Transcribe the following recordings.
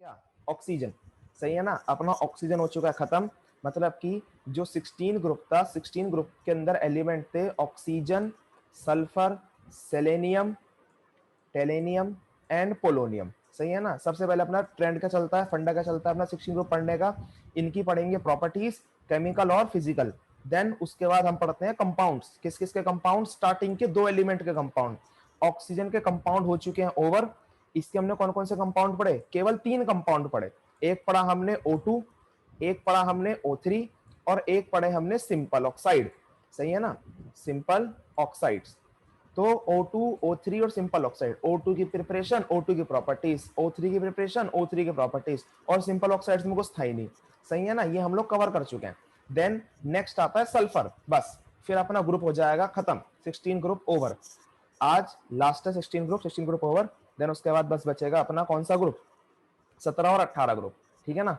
क्या ऑक्सीजन, सही है ना। अपना ऑक्सीजन हो चुका है खत्म, मतलब कि जो 16 ग्रुप था, 16 ग्रुप के अंदर एलिमेंट थे oxygen, sulphur, selenium, tellurium and polonium, सही है ना। सबसे पहले अपना ट्रेंड का चलता है, फंडा का चलता है अपना 16 ग्रुप पढ़ने का। इनकी पढ़ेंगे प्रॉपर्टीज, केमिकल और फिजिकल। देन उसके बाद हम पढ़ते हैं कंपाउंड्स, किस किस के कंपाउंड, स्टार्टिंग के 2 एलिमेंट के कंपाउंड। ऑक्सीजन के कंपाउंड हो चुके हैं ओवर। इसके हमने कौन कौन से कंपाउंड पढ़े, केवल 3 कंपाउंड पढ़े। एक पढ़ा हमने O2, एक पढ़ा हमने O3 और एक पढ़े हमने सिंपल ऑक्साइड, सही है ना, सिंपल ऑक्साइड्स। तो O2, O3 और सिंपल ऑक्साइड, O2 की प्रिपरेशन, O2 की प्रॉपर्टीज, O3 की प्रिपरेशन, O3 की प्रॉपर्टीज, और सिंपल ऑक्साइड्स में कुछ था ही नहीं, सही है ना। ये हम लोग कवर कर चुके हैं। देन नेक्स्ट आता है सल्फर, बस फिर अपना ग्रुप हो जाएगा खत्म, 16 ग्रुप ओवर। आज लास्ट है 16 ग्रुप, 16 ग्रुप ओवर। देन उसके बाद बस बचेगा अपना कौन सा ग्रुप, 17 और 18 ग्रुप, ठीक है ना।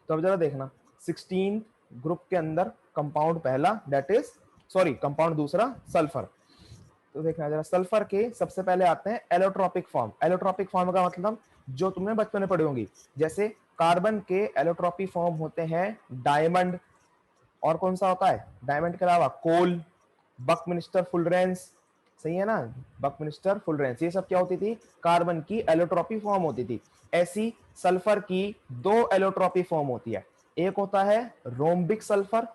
तो अब जरा देखना, 16 ग्रुप के अंदर कंपाउंड पहला, दैट इज सॉरी कंपाउंड दूसरा सल्फर। तो देखना जरा, सल्फर के सबसे पहले आते हैं एलोट्रॉपिक फॉर्म। एलोट्रॉपिक फॉर्म का मतलब जो तुमने बचपन में पढ़ी होंगी, जैसे कार्बन के एलोट्रॉपिक फॉर्म होते हैं डायमंड, और कौन सा होता है डायमंड के अलावा, कोल, बकमिनिस्टर फुलरेंस, सही है ना, बकमिनिस्टर फुलरेंस, ये सब क्या होती थी, कार्बन की एलोट्रॉपी फॉर्म होती थी। ऐसी सल्फर की 2 एलोट्रॉपी फॉर्म होती है, एक होता है रोम्बिक सल्फर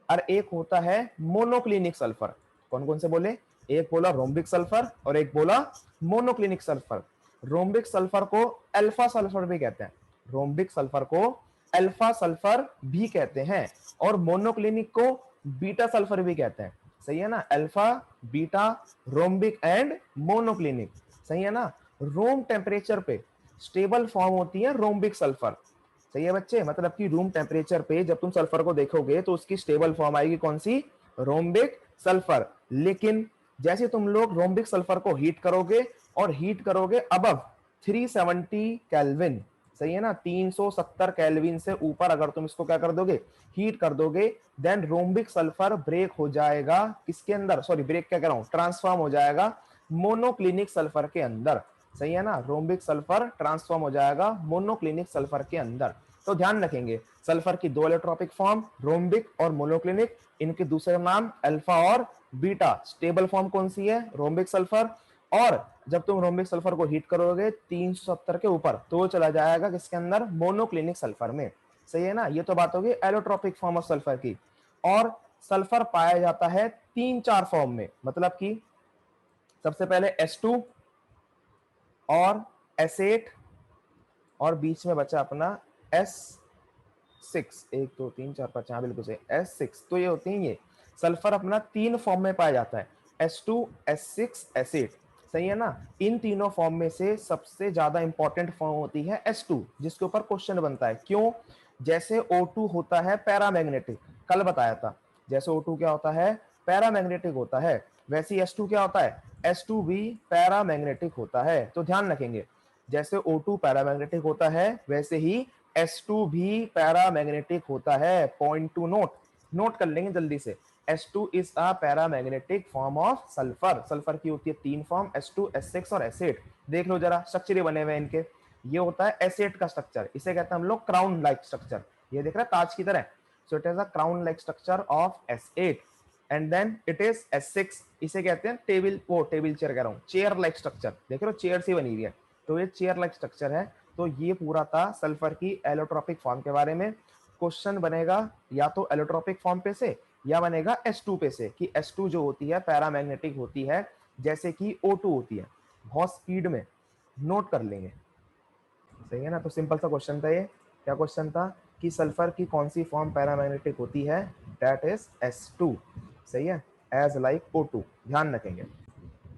और एक होता है मोनोक्लिनिक सल्फर। कौन कौन से बोले, एक बोला रोम्बिक सल्फर और एक बोला मोनोक्लिनिक सल्फर। रोम्बिक सल्फर को अल्फा सल्फर भी कहते हैं, रोम्बिक सल्फर को अल्फा सल्फर भी कहते हैं, और मोनोक्लिनिक को बीटा सल्फर भी कहते हैं, सही है ना। Alpha, beta, rhombic and monoclinic, सही है ना। रूम टेम्परेचर पे स्टेबल फॉर्म होती है रोम्बिक सल्फर, सही है बच्चे। मतलब कि रूम टेम्परेचर पे जब तुम सल्फर को देखोगे तो उसकी स्टेबल फॉर्म आएगी कौन सी, रोम्बिक सल्फर। लेकिन जैसे तुम लोग रोम्बिक सल्फर को हीट करोगे, और हीट करोगे अबव 370 केल्विन, सही है ना, 370 केल्विन से ऊपर अगर तुम इसको क्या कर दोगे, हीट कर दोगे, देन रोम्बिक सल्फर ब्रेक हो जाएगा किसके अंदर, सॉरी ब्रेक क्या कह रहा हूं, ट्रांसफॉर्म हो जाएगा मोनोक्लिनिक सल्फर के अंदर, सही है ना। रोम्बिक सल्फर ट्रांसफॉर्म हो जाएगा मोनोक्लिनिक सल्फर के अंदर। तो ध्यान रखेंगे, सल्फर की 2 इलेक्ट्रोपिक फॉर्म, रोम्बिक और मोनोक्लिनिक, इनके दूसरे नाम अल्फा और बीटा। स्टेबल फॉर्म कौन सी है, रोम्बिक सल्फर। और जब तुम रोम्बिक सल्फर को हीट करोगे 370 के ऊपर, तो वो चला जाएगा किसके अंदर, मोनोक्लिनिक सल्फर में, सही है ना। ये तो बात होगी एलोट्रोपिक फॉर्म ऑफ सल्फर की। और सल्फर पाया जाता है 3-4 फॉर्म में, मतलब कि सबसे पहले S2 और S8 और बीच में बचा अपना S6, 1 2 3 4 5, हाँ बिल्कुल सही, S6। तो ये होते हैं, ये सल्फर अपना 3 फॉर्म में पाया जाता है, S2, S6, S8, सही है ना। इन तीनों फॉर्म में से सबसे ज्यादा इंपॉर्टेंट फॉर्म होती है S2, जिसके ऊपर क्वेश्चन बनता है। क्यों, जैसे O2 होता है पैरामैग्नेटिक, कल बताया था, जैसे O2 क्या होता है, पैरामैग्नेटिक होता है, वैसे S2 क्या होता है, S2 भी पैरामैग्नेटिक होता है। तो ध्यान रखेंगे, जैसे O2 पैरामैग्नेटिक होता है वैसे ही S2 भी पैरामैग्नेटिक होता है। पॉइंट टू नोट, नोट कर लेंगे जल्दी से, S2 is a paramagnetic form of sulphur. Sulphur की होती है 3 फॉर्म, S2, S6 और S8। देख लो जरा, स्ट्रक्चर बने हुए इनके। ये होता है S8 का स्ट्रक्चर, इसे कहते हैं हम लोग क्राउन लाइक स्ट्रक्चर, ये देख रहे हैं ताज की तरह। So it is a crown like structure of S8। And then it is S6, इसे कहते हैं टेबल, वो टेबल चेयर कह रहा हूं, चेयर लाइक स्ट्रक्चर, देख रहे हो चेयर से बनी हुई है, तो ये चेयर लाइक स्ट्रक्चर है। तो ये पूरा था सल्फर की एलोट्रोपिक फॉर्म के बारे में। क्वेश्चन बनेगा या तो एलोट्रोपिक फॉर्म पे से या बनेगा S2 पे से, कि S2 जो होती है पैरामैग्नेटिक होती है, जैसे कि O2 होती है। बहुत स्पीड में नोट कर लेंगे, सही है ना। तो सिंपल सा क्वेश्चन था ये। क्या क्वेश्चन था, कि सल्फर की कौन सी फॉर्म पैरामैग्नेटिक होती है, दैट इज S2, सही है, एज लाइक O2। ध्यान रखेंगे,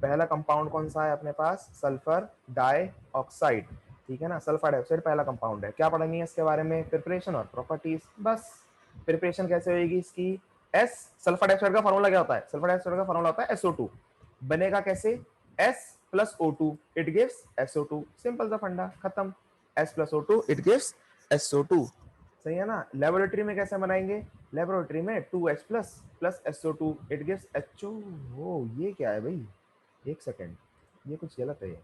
पहला कंपाउंड कौन सा है अपने पास, सल्फर डाइऑक्साइड, ठीक है ना। सल्फर डाइऑक्साइड पहला कंपाउंड है। क्या पढ़ेंगे इसके बारे में, प्रिपरेशन और प्रॉपर्टीज, बस। प्रिपरेशन कैसे होगी इसकी, एस, सल्फर डाइऑक्साइड का फॉर्मूला क्या होता है, सल्फर डाइऑक्साइड का फॉर्मूला होता है SO2, बनेगा कैसे, S plus O2 it gives SO2, simple सा फंडा, खत्म। S plus O2 it gives SO2, सही है ना। लेबोरेटरी में कैसे बनाएंगे, लेबोरेटरी में 2H plus plus SO2 it gives HO। ये क्या है भाई, एक सेकेंड, ये कुछ गलत है ये।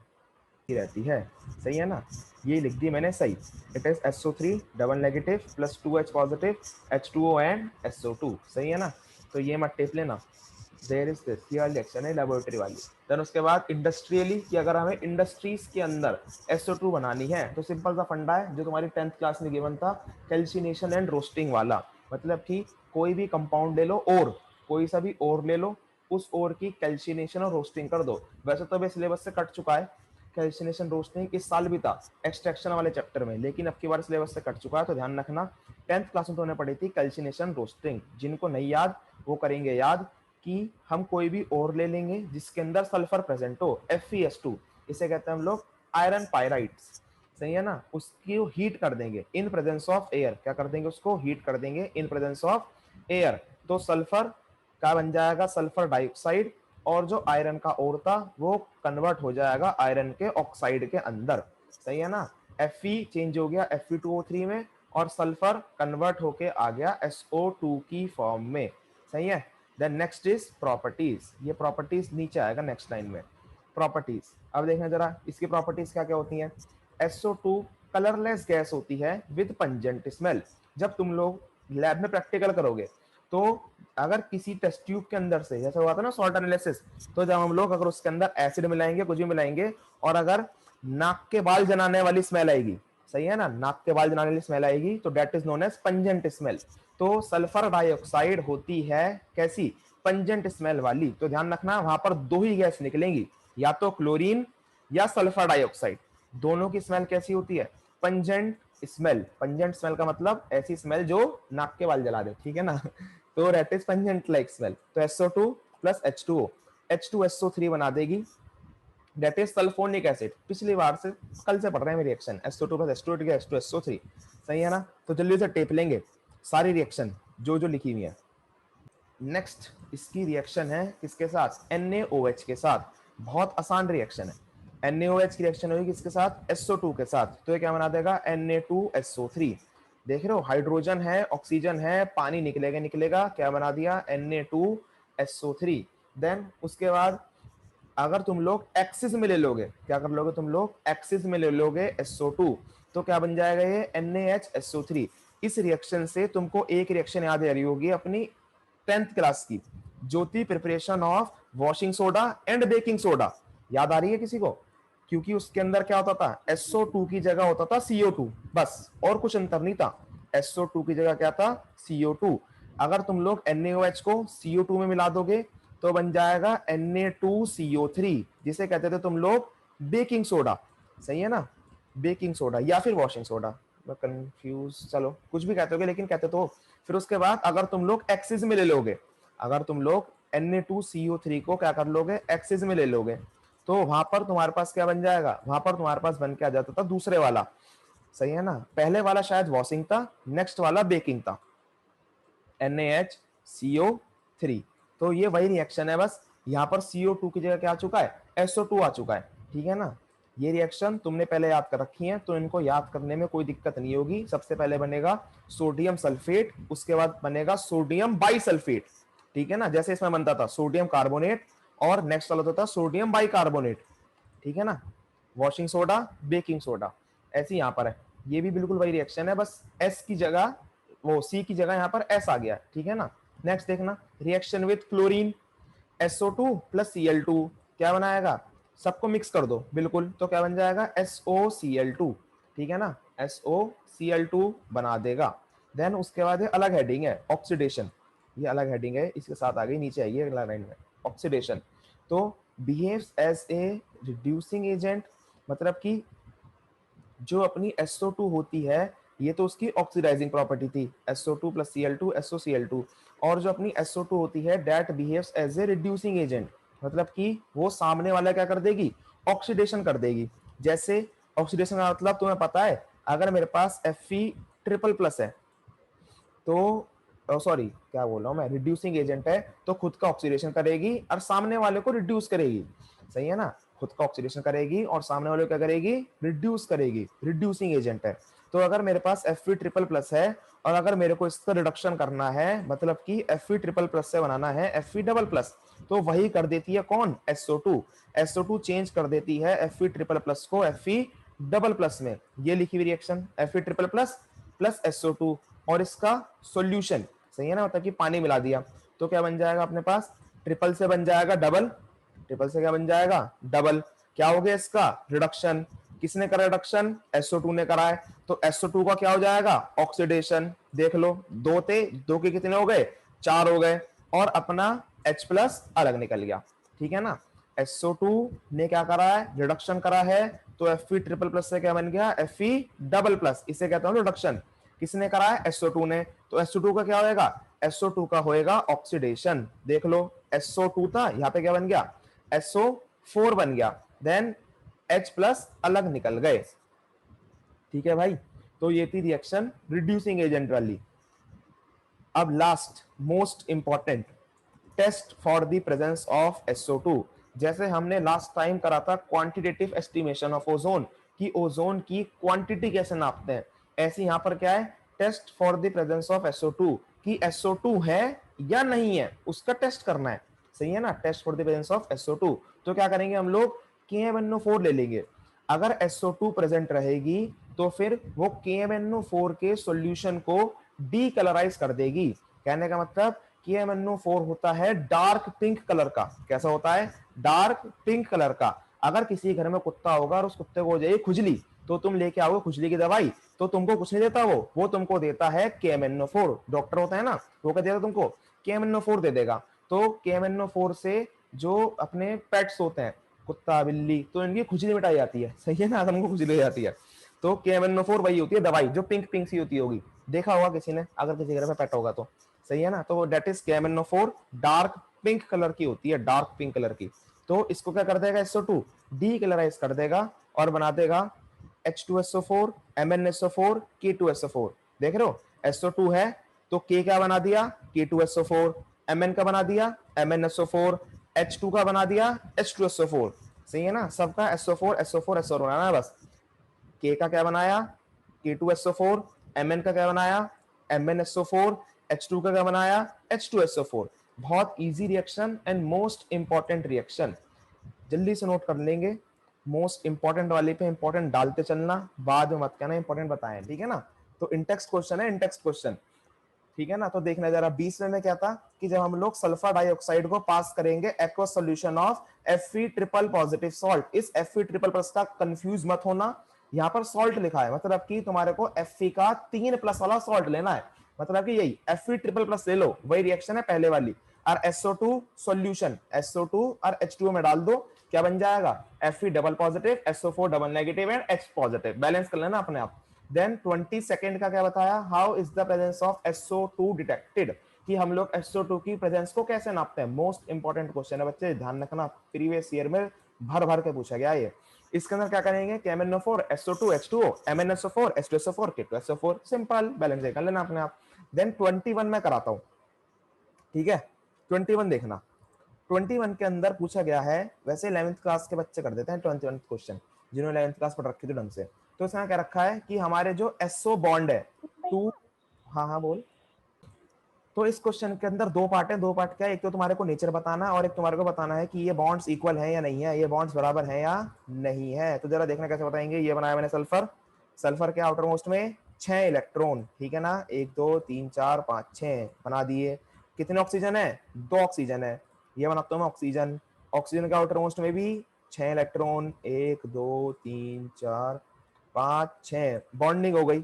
की रहती है, सही है ना। ये लिख दी मैंने सही। It is SO3 double negative plus 2H positive H2O and SO2, सही है ना। तो ये मत टेप लेना, देयर इज दिस, ये वाली रिएक्शन है लेबोरेटरी वाली। देन उसके बाद इंडस्ट्रियली कि अगर हमें इंडस्ट्रीज के अंदर SO2 बनानी है तो सिंपल सा फंडा है जो तुम्हारी 10th क्लास में गिवन था, कैल्सिनेशन एंड रोस्टिंग वाला। मतलब कि कोई भी कंपाउंड ले लो, और कोई सा भी और ले लो, उस और की कैल्सिनेशन और रोस्टिंग कर दो। वैसे तो अभी सिलेबस से कट चुका है, कैल्सिनेशन रोस्टिंग इस साल भी था एक्सट्रैक्शन वाले चैप्टर में, लेकिन अब की बार सिलेबस से कट चुका है, तो ध्यान रखना। 10th क्लास में तो उन्हें पढ़ी थी कैल्सिनेशन रोस्टिंग, जिनको नहीं याद वो करेंगे याद कि हम कोई भी और ले लेंगे जिसके अंदर सल्फर प्रेजेंट हो, FeS2, इसे कहते हैं हम लोग आयरन पायराइट्स, सही है ना। उसकी हीट कर देंगे इन प्रेजेंस ऑफ एयर, क्या कर देंगे उसको, हीट कर देंगे इन प्रेजेंस ऑफ एयर। तो सल्फर क्या बन जाएगा, सल्फर डाइऑक्साइड, और जो आयरन का ओर था वो कन्वर्ट हो जाएगा आयरन के ऑक्साइड के अंदर, सही है ना। Fe चेंज हो गया Fe2O3 में, और सल्फर कन्वर्ट होके आ गया SO2 की फॉर्म में, सही है। देन नेक्स्ट इज प्रॉपर्टीज, ये प्रॉपर्टीज नीचे आएगा नेक्स्ट लाइन में। प्रॉपर्टीज अब देखना जरा, इसकी प्रॉपर्टीज क्या क्या होती हैं। SO2 कलरलेस गैस होती है विद पंजेंट स्मेल। जब तुम लोग लैब में प्रैक्टिकल करोगे तो अगर किसी टेस्ट ट्यूब के अंदर से, जैसे हुआ था ना सॉल्ट एनालिसिस, तो जब हम लोग अगर उसके अंदर एसिड मिलाएंगे, कुछ भी मिलाएंगे, और अगर नाक के बाल जलाने वाली स्मेल आएगी, सही है ना, नाक के बाल जलाने वाली स्मेल आएगी, तो that is known as pungent smell. तो सल्फर डाइऑक्साइड होती है कैसी, पंजेंट स्मेल वाली। तो ध्यान रखना वहां पर दो ही गैस निकलेंगी, या तो क्लोरीन या सल्फर डाइऑक्साइड। दोनों की स्मेल कैसी होती है, पंजेंट स्मेल। पंजेंट स्मेल का मतलब ऐसी स्मेल जो नाक के बाल जला दे, ठीक है ना। तो that is pungent like smell. तो SO2 प्लस H2O, H2SO3 बना देगी, दैट इज सल्फोनिक एसिड। पिछली बार से कल से पढ़ रहे हैं reaction, SO2 plus H2O H2SO3, सही है ना। तो जल्दी से टेप लेंगे सारी रिएक्शन जो जो लिखी हुई है। नेक्स्ट इसकी रिएक्शन है किसके साथ, NaOH के साथ। बहुत आसान रिएक्शन है। NaOH की रिएक्शन होगी किसके साथ, SO2 के साथ। तो ये क्या बना देगा, Na2SO3। देख रहे हो, हाइड्रोजन है, ऑक्सीजन है, पानी निकलेगा निकलेगा, क्या बना दिया, Na2SO3। देन उसके बाद अगर तुम लोग एक्सिस में ले लोगे, क्या कर लोगे तुम लोग, एक्सिस में ले लोगे SO2, तो क्या बन जाएगा ये, NaHSO3। इस रिएक्शन से तुमको एक रिएक्शन याद आ रही होगी अपनी 10th क्लास की, Jyoti preparation of washing soda and baking soda, याद आ रही है किसी को। क्योंकि उसके अंदर क्या होता था, SO2 की जगह होता था CO2, बस, और कुछ अंतर नहीं था। SO2 की जगह क्या था, CO2। अगर तुम लोग NaOH को CO2 में मिला दोगे तो बन जाएगा Na2CO3, जिसे कहते थे तुम लोग बेकिंग सोडा, सही है ना, बेकिंग सोडा या फिर वॉशिंग सोडा, मैं कंफ्यूज, चलो कुछ भी कहते हो लेकिन कहते तो। फिर उसके बाद अगर तुम लोग एक्सिस में ले लोगे, अगर तुम लोग Na2CO3 को क्या कर लोगे, एक्सिस में ले लोगे, तो वहां पर तुम्हारे पास क्या बन जाएगा, वहां पर तुम्हारे पास बन के आ जाता था दूसरे वाला, सही है ना। पहले वाला शायद वॉशिंग था, नेक्स्ट वाला बेकिंग था, NaHCO3। तो ये वही रिएक्शन है, बस यहाँ पर CO2 की जगह क्या आ चुका है, SO2 आ चुका है, ठीक है ना। ये रिएक्शन तुमने पहले याद कर रखी है, तो इनको याद करने में कोई दिक्कत नहीं होगी। सबसे पहले बनेगा सोडियम सल्फेट, उसके बाद बनेगा सोडियम बाइसल्फेट, ठीक है ना। जैसे इसमें बनता था सोडियम कार्बोनेट, और नेक्स्ट वाला होता था सोडियम बाइकार्बोनेट, ठीक है ना, वॉशिंग सोडा बेकिंग सोडा, ऐसी यहाँ पर है। ये भी बिल्कुल वही रिएक्शन है, बस S की जगह, वो C की जगह यहाँ पर S आ गया, ठीक है ना। नेक्स्ट देखना, reaction with chlorine, SO2 plus Cl2, क्या बनाएगा, सबको मिक्स कर दो बिल्कुल, तो क्या बन जाएगा, SOCl2, ठीक है ना, SOCl2 बना देगा। देन उसके बाद अलग हेडिंग है ऑक्सीडेशन, ये अलग हेडिंग है, इसके साथ आ गई, नीचे आइए अगला लाइन में, ऑक्सीडेशन। तो behaves as a reducing agent, मतलब कि जो अपनी SO2 होती है, ये तो उसकी ऑक्सीडाइजिंग प्रॉपर्टी थी, SO2 प्लस Cl2 SOCl2। और जो अपनी SO2 होती है, that behaves as a reducing agent, मतलब कि वो सामने वाला क्या कर देगी, ऑक्सीडेशन कर देगी। जैसे ऑक्सीडेशन का मतलब तुम्हें पता है, अगर मेरे पास Fe ट्रिपल प्लस है, तो सॉरी क्या बोल रहा हूँ मैं, रिड्यूसिंग एजेंट है, तो खुद का ऑक्सीडेशन करेगी और सामने वाले को रिड्यूस करेगी, सही है ना। खुद का ऑक्सीडेशन करेगी और सामने वाले को क्या करेगी, रिड्यूस करेगी, रिड्यूसिंग एजेंट है। तो अगर मेरे पास Fe ट्रिपल प्लस है, और अगर मेरे को इसका रिडक्शन करना है, मतलब कि Fe ट्रिपल प्लस से बनाना है Fe डबल प्लस, तो वही कर देती है कौन, SO2। SO2 चेंज कर देती है Fe ट्रिपल प्लस को Fe डबल प्लस में। ये लिखी हुई reaction Fe triple plus plus SO2 और इसका सॉल्यूशन, सही है ना, मतलब कि पानी मिला दिया तो क्या बन जाएगा अपने पास, ट्रिपल से बन जाएगा डबल, ट्रिपल से क्या बन जाएगा डबल। क्या हो गया इसका रिडक्शन, किसने करा रिडक्शन, SO2 ने करा है। तो SO2 का क्या हो जाएगा ऑक्सीडेशन, देख लो दो थे, दो के कितने हो गए, चार हो गए और अपना H प्लस अलग निकल गया, ठीक है ना। SO2 ने क्या करा है, रिडक्शन करा है, तो Fe ट्रिपल प्लस से क्या बन गया Fe डबल प्लस, इसे कहता हूं रिडक्शन। किसने करा है, SO2 ने। तो SO2 का क्या होएगा, SO2 का होएगा ऑक्सीडेशन। देख लो SO2 था, यहाँ पे क्या बन गया SO4 बन गया, देन H प्लस अलग निकल गए, ठीक है भाई। तो ये थी रिएक्शन रिड्यूसिंग एजेंट वाली। अब last most important, test for the presence of SO2। जैसे हमने लास्ट टाइम करा था क्वांटिटेटिव एस्टिमेशन ऑफ ओजोन, कि ओजोन की क्वांटिटी कैसे नापते हैं, ऐसे यहाँ पर क्या है, test for the presence of SO2, कि SO2 है या नहीं है उसका टेस्ट करना है, सही है ना, test for the presence of SO2। तो क्या करेंगे हम लोग, KMnO4 ले लेंगे। अगर SO2 प्रेजेंट रहेगी तो फिर वो KMnO4 के सॉल्यूशन को डीकलराइज कर देगी। कहने का मतलब KMnO4 होता है डार्क पिंक कलर का। कैसा होता है, डार्क पिंक कलर का। अगर किसी घर में कुत्ता होगा और उस कुत्ते को हो जाए खुजली, तो तुम लेके आओगे खुजली की दवाई, तो तुमको कुछ नहीं देता, वो तुमको देता है KMnO4। डॉक्टर होता है ना, वो क्या देता तुमको, KMnO4 दे देगा। तो KMnO4 से जो अपने पेट्स होते हैं, कुत्ता बिल्ली, तो इनकी खुजली मिटाई जाती है, सही है ना, हमको खुजली हो जाती है। तो KMnO4 वही होती है दवाई, जो पिंक पिंक सी होती होगी, देखा होगा किसी ने अगर किसी घर में पेट होगा तो, सही है ना। तो that is KMnO4 dark pink colour की होती है, डार्क पिंक कलर की। तो इसको क्या कर देगा SO2, डी कलराइज कर देगा और बना देगा H2SO4 MnSO4 K2SO4। देख रहे हो SO2 है तो K क्या बना दिया, K2SO4, Mn का बना दिया MnSO4, H2 का बना दिया H2SO4, सही है ना। सबका SO4 SO4 SO4 बनाना है बस। K का क्या बनाया K2SO4, Mn का क्या बनाया MnSO4, H2 का क्या बनाया H2SO4। बहुत easy reaction and most important reaction, जल्दी से नोट कर लेंगे। मोस्ट इंपॉर्टेंट वाले पे इंपॉर्टेंट डालते चलना, बाद में मत कहना इंपॉर्टेंट बताएं, ठीक है ना। तो इंटेक्स्ट क्वेश्चन है, इंटेक्स्ट क्वेश्चन, ठीक है ना। तो देखना जरा 20 में क्या था, कि जब हम लोग सल्फर डाइऑक्साइड को पास करेंगे aqueous solution of Fe triple positive salt, इस Fe ट्रिपल प्लस का कंफ्यूज मत होना, यहाँ पर सॉल्ट लिखा है, मतलब कि तुम्हारे को Fe का 3 प्लस वाला सॉल्ट लेना है, मतलब कि यही Fe ट्रिपल प्लस ले लो, वही रिएक्शन है पहले वाली। और SO2 सॉल्यूशन, SO2 और H2O में डाल दो, क्या बन जाएगा Fe double positive, SO4 double negative and H positive, balance कर लेना अपने आप। देन 22 का क्या बताया, how is the presence of SO2 detected, कि हम लोग SO2 की प्रेजेंस को कैसे नापते हैं। मोस्ट इंपॉर्टेंट क्वेश्चन है बच्चे, ध्यान रखना, प्रीवियस ईयर में भर भर के पूछा गया ये। इसके अंदर क्या करेंगे, KMnO4 SO2 H2O MnSO4 H2SO4 K2SO4, simple, balance कर लेना अपने आप। देन 21 में कराता हूं, ठीक है। 21 देखना, 21 के अंदर पूछा गया है, वैसे 11th क्लास के बच्चे कर देते हैं 21 क्वेश्चन, जिन्होंने 11th क्लास पढ़ रखी थी ढंग से। तो इसमें क्या रखा है कि हमारे जो SO बॉन्ड है, टू, हाँ हाँ बोल। तो इस क्वेश्चन के अंदर दो पार्ट है, दो पार्ट क्या है, एक तो तुम्हारे को नेचर बताना है और एक तुम्हारे को बताना है कि ये बॉन्ड्स इक्वल है या नहीं है, ये बॉन्ड्स बराबर है या नहीं है। तो जरा देखना कैसे बताएंगे। ये बनाया मैंने सल्फर, सल्फर के आउटर मोस्ट में 6 इलेक्ट्रॉन, ठीक है ना, 1 2 3 4 5 6 बना दिए। कितने ऑक्सीजन है, 2 ऑक्सीजन है। ये बनाता हूँ मैं ऑक्सीजन, ऑक्सीजन के आउटर मोस्ट में भी 6 इलेक्ट्रॉन, 1 2 3 4 5 6, बॉन्डिंग हो गई।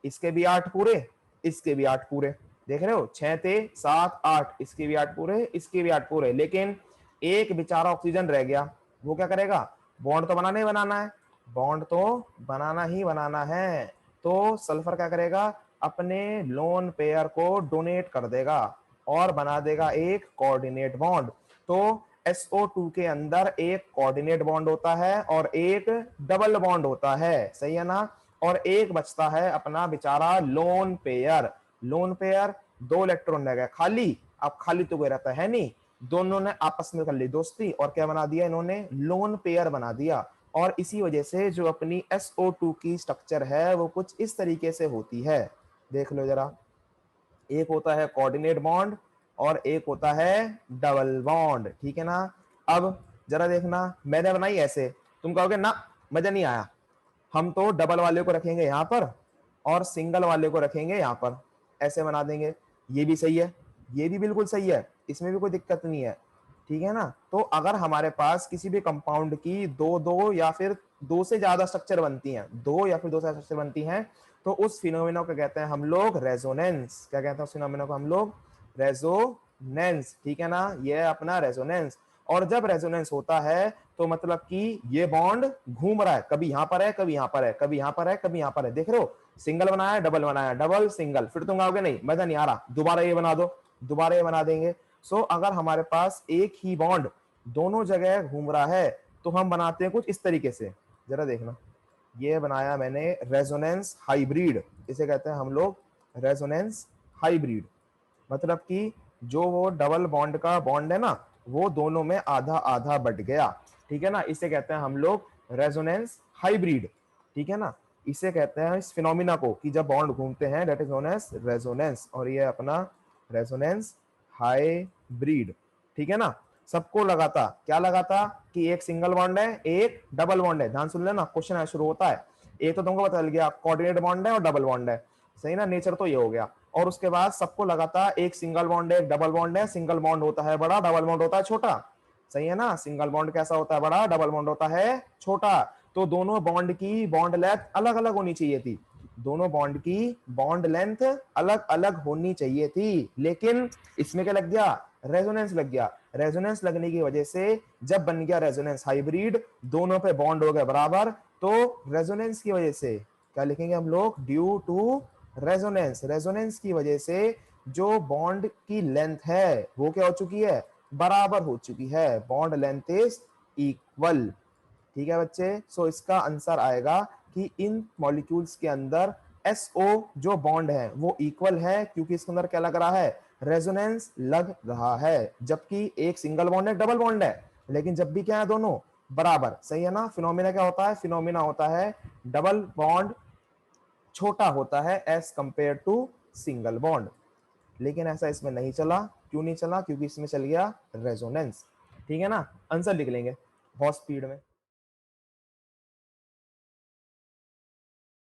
इसके भी 8 पूरे, इसके भी 8 पूरे, देख रहे हो 6 थे 7 8, इसके भी 8 पूरे, इसके भी 8 पूरे। लेकिन एक बेचारा ऑक्सीजन रह गया, वो क्या करेगा, बॉन्ड तो बनाना ही बनाना है, बॉन्ड तो बनाना ही बनाना है। तो सल्फर क्या करेगा, अपने लोन पेयर को डोनेट कर देगा और बना देगा एक कोऑर्डिनेट बॉन्ड। तो SO2 के अंदर एक कोऑर्डिनेट बॉन्ड होता है और एक डबल बॉन्ड होता है, सही है ना। और एक बचता है अपना बेचारा lone pair, lone pair 2 electron रह गए खाली। अब खाली तो कोई रहता है नहीं, दोनों ने आपस में कर ली दोस्ती और क्या बना दिया इन्होंने, लोन पेयर बना दिया। और इसी वजह से जो अपनी SO2 की स्ट्रक्चर है वो कुछ इस तरीके से होती है, देख लो जरा। एक होता है कोऑर्डिनेट बॉन्ड और एक होता है डबल बॉन्ड, ठीक है ना। अब जरा देखना, मैंने बनाई ऐसे, तुम कहोगे ना मजा नहीं आया, हम तो डबल वाले को रखेंगे यहाँ पर और सिंगल वाले को रखेंगे यहाँ पर, ऐसे बना देंगे। ये भी सही है, ये भी बिल्कुल सही है, इसमें भी कोई दिक्कत नहीं है, ठीक है ना। तो अगर हमारे पास किसी भी कंपाउंड की दो दो या फिर दो से ज्यादा स्ट्रक्चर बनती हैं, दो या फिर दो से ज्यादा स्ट्रक्चर बनती हैं, तो उस फिनोमेना को कहते हैं हम लोग रेजोनेंस। क्या कहते हैं उस फिनोमेना को हम लोग? रेजोनेंस, ठीक है ना, ये अपना रेजोनेंस। और जब रेजोनेंस होता है तो मतलब कि ये बॉन्ड घूम रहा है, कभी यहां पर है, कभी यहां पर है, कभी यहां पर है, कभी यहां पर है, देख रहे हो, सिंगल बनाया, डबल बनाया, डबल सिंगल, फिर तुम कहोगे नहीं मजा नहीं आ रहा, दोबारा ये बना दो, दोबारा ये बना देंगे। सो अगर हमारे पास एक ही बॉन्ड दोनों जगह घूम रहा है तो हम बनाते हैं कुछ इस तरीके से, जरा देखना, ये बनाया मैंने रेजोनेंस हाइब्रिड, इसे कहते हैं हम लोग रेजोनेंस हाइब्रिड। मतलब कि जो वो डबल बॉन्ड का बॉन्ड है ना, वो दोनों में आधा आधा बट गया, ठीक है ना, इसे कहते हैं हम लोग रेजोनेंस हाइब्रिड, ठीक है ना। इसे कहते हैं इस फिनोमिना को कि जब बॉन्ड घूमते हैं, that is known as resonance, और ये अपना रेजोनेंस हाइब्रिड, ठीक है ना। सबको लगाता, क्या लगाता कि एक सिंगल बॉन्ड है, एक डबल बॉन्ड है, ध्यान सुन लेना, क्वेश्चन शुरू होता है, एक तो तुमको पता चल गया कोऑर्डिनेट बॉन्ड है और डबल बॉन्ड है, सही ना, नेचर तो ये हो गया। और उसके बाद सबको लगाता एक सिंगल बॉन्ड है, एक डबल बॉन्ड है, सिंगल बॉन्ड होता है बड़ा, डबल बॉन्ड होता है छोटा, सही है ना, सिंगल बॉन्ड कैसा होता है? बड़ा, डबल बॉन्ड होता है छोटा। तो दोनों बॉन्ड की बॉन्ड लेंथ अलग अलग होनी चाहिए थी, दोनों बॉन्ड की बॉन्ड लेंथ अलग अलग होनी चाहिए थी, लेकिन इसमें क्या लग गया? रेजोनेंस लग गया। रेजोनेंस लगने की वजह से जब बन गया रेजोनेंस हाइब्रिड, दोनों पे बॉन्ड हो गए बराबर, तो रेजोनेंस की वजह से क्या लिखेंगे हम लोग? ड्यू टू रेजोनेंस, रेजोनेंस की वजह से जो बॉन्ड की लेंथ है वो क्या हो चुकी है? बराबर हो चुकी है, बॉन्ड लेंथ इज इक्वल, ठीक है बच्चे। सो इसका आंसर आएगा कि इन मॉलिक्यूल्स के अंदर SO जो बॉन्ड है वो इक्वल है, क्योंकि इसके अंदर क्या लग रहा है? रेजोनेंस लग रहा है, जबकि एक सिंगल बॉन्ड है, डबल बॉन्ड है, लेकिन जब भी क्या है? दोनों बराबर, सही है ना। फिनोमिना क्या होता है? फिनोमिना होता है डबल बॉन्ड छोटा होता है as compare to single bond, लेकिन ऐसा इसमें नहीं चला। क्यों नहीं चला? क्योंकि इसमें चल गया रेजोनेंस, ठीक है ना। आंसर लिख लेंगे बहुत स्पीड में।